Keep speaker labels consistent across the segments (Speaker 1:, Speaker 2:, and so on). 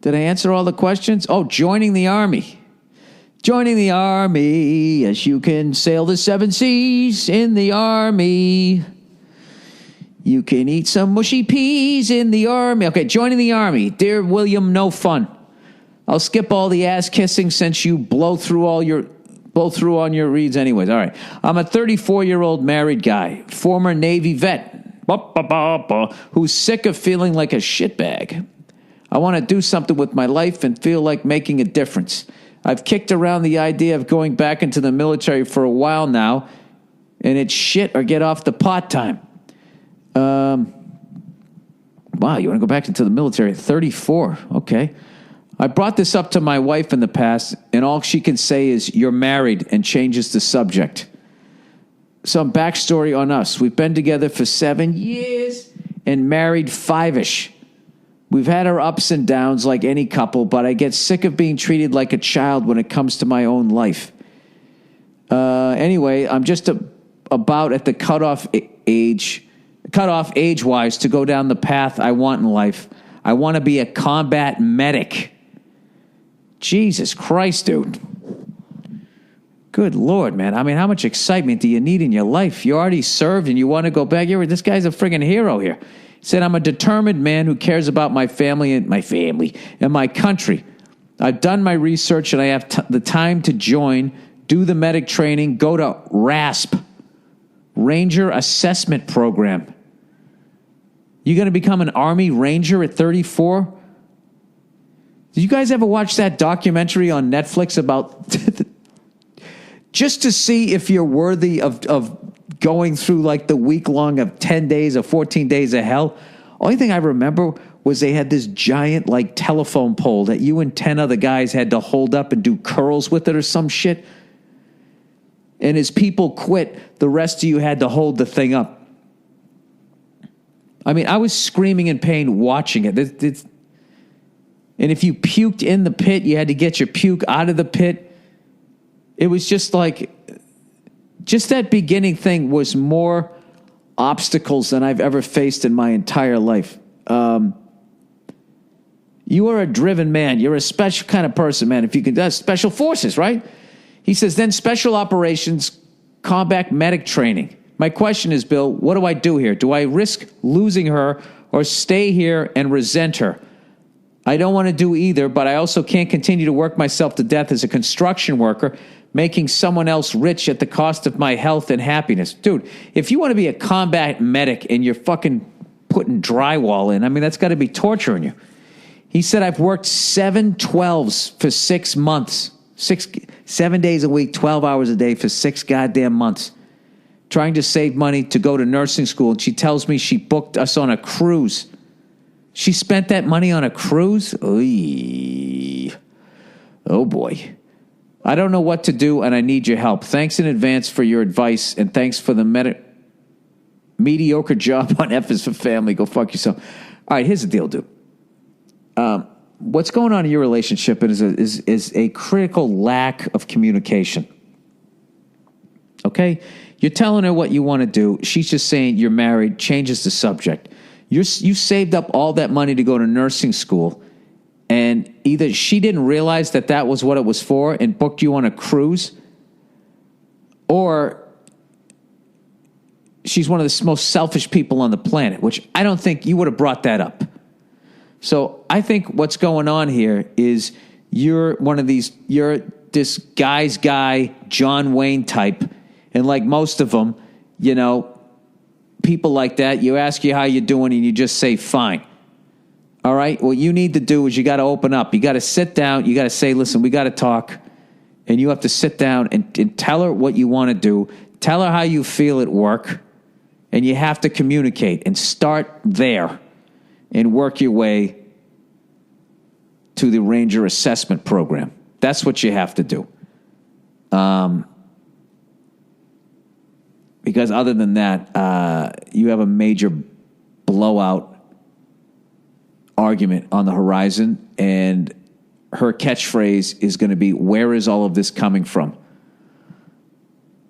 Speaker 1: Did I answer all the questions? Oh, joining the Army. Joining the Army, yes, you can sail the 7 seas in the Army. You can eat some mushy peas in the Army. Okay, joining the Army. Dear William, no fun. I'll skip all the ass kissing since you blow through on your reads anyways. All right. I'm a 34-year-old married guy, former Navy vet, who's sick of feeling like a shitbag. I want to do something with my life and feel like making a difference. I've kicked around the idea of going back into the military for a while now, and it's shit or get off the pot time. Wow, you want to go back into the military at 34? Okay. I brought this up to my wife in the past, and all she can say is, you're married, and changes the subject. Some backstory on us. We've been together for 7 years and married 5-ish. We've had our ups and downs like any couple, but I get sick of being treated like a child when it comes to my own life. Anyway, I'm just about at the cutoff age-wise to go down the path I want in life. I want to be a combat medic. Jesus Christ, dude. Good Lord, man. I mean, how much excitement do you need in your life? You already served and you want to go back. This guy's a friggin' hero here. He said, I'm a determined man who cares about my family and my country. I've done my research and I have the time to join, do the medic training, go to RASP, Ranger Assessment Program. You going to become an Army Ranger at 34? Did you guys ever watch that documentary on Netflix about just to see if you're worthy of going through like the week long of 10 days or 14 days of hell? Only thing I remember was they had this giant like telephone pole that you and 10 other guys had to hold up and do curls with it or some shit. And as people quit, the rest of you had to hold the thing up. I mean, I was screaming in pain watching it. And if you puked in the pit, you had to get your puke out of the pit. It was just like, just that beginning thing was more obstacles than I've ever faced in my entire life. You are a driven man. You're a special kind of person, man. If you can, that's special forces, right? He says, then special operations, combat medic training. My question is, Bill, what do I do here? Do I risk losing her or stay here and resent her? I don't want to do either, but I also can't continue to work myself to death as a construction worker, making someone else rich at the cost of my health and happiness. Dude, if you want to be a combat medic and you're fucking putting drywall in, I mean, that's got to be torturing you. He said, I've worked 7 12s for 6 months. 7 days a week, 12 hours a day for 6 goddamn months. Trying to save money to go to nursing school. And she tells me she booked us on a cruise. She spent that money on a cruise? Oy. Oh, boy. I don't know what to do, and I need your help. Thanks in advance for your advice, and thanks for the mediocre job on F is for Family. Go fuck yourself. All right, here's the deal, dude. What's going on in your relationship is a critical lack of communication. Okay? You're telling her what you want to do. She's just saying you're married, changes the subject. You saved up all that money to go to nursing school, and either she didn't realize that was what it was for and booked you on a cruise, or she's one of the most selfish people on the planet, which I don't think you would have brought that up. So I think what's going on here is you're this guy's guy, John Wayne type, and like most of them, you know, people like that, you ask you how you're doing and you just say, fine. All right? What you need to do is you got to open up. You got to sit down. You got to say, listen, we got to talk. And you have to sit down and tell her what you want to do. Tell her how you feel at work. And you have to communicate and start there and work your way to the Ranger Assessment Program. That's what you have to do. Because other than that, you have a major blowout argument on the horizon, and her catchphrase is going to be, where is all of this coming from?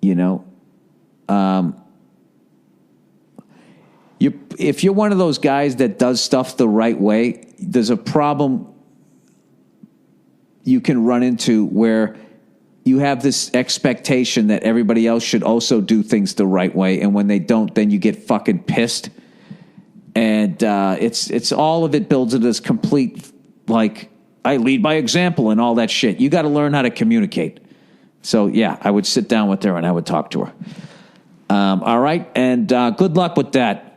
Speaker 1: You know? If you're one of those guys that does stuff the right way, there's a problem. you can run into where you have this expectation that everybody else should also do things the right way, and when they don't, then you get fucking pissed. And it's all of it builds into this complete, like, I lead by example and all that shit. You got to learn how to communicate. So, yeah, I would sit down with her and I would talk to her. All right, and good luck with that.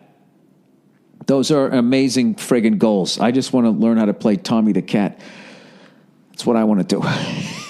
Speaker 1: Those are amazing friggin' goals. I just want to learn how to play Tommy the Cat. That's what I want to do.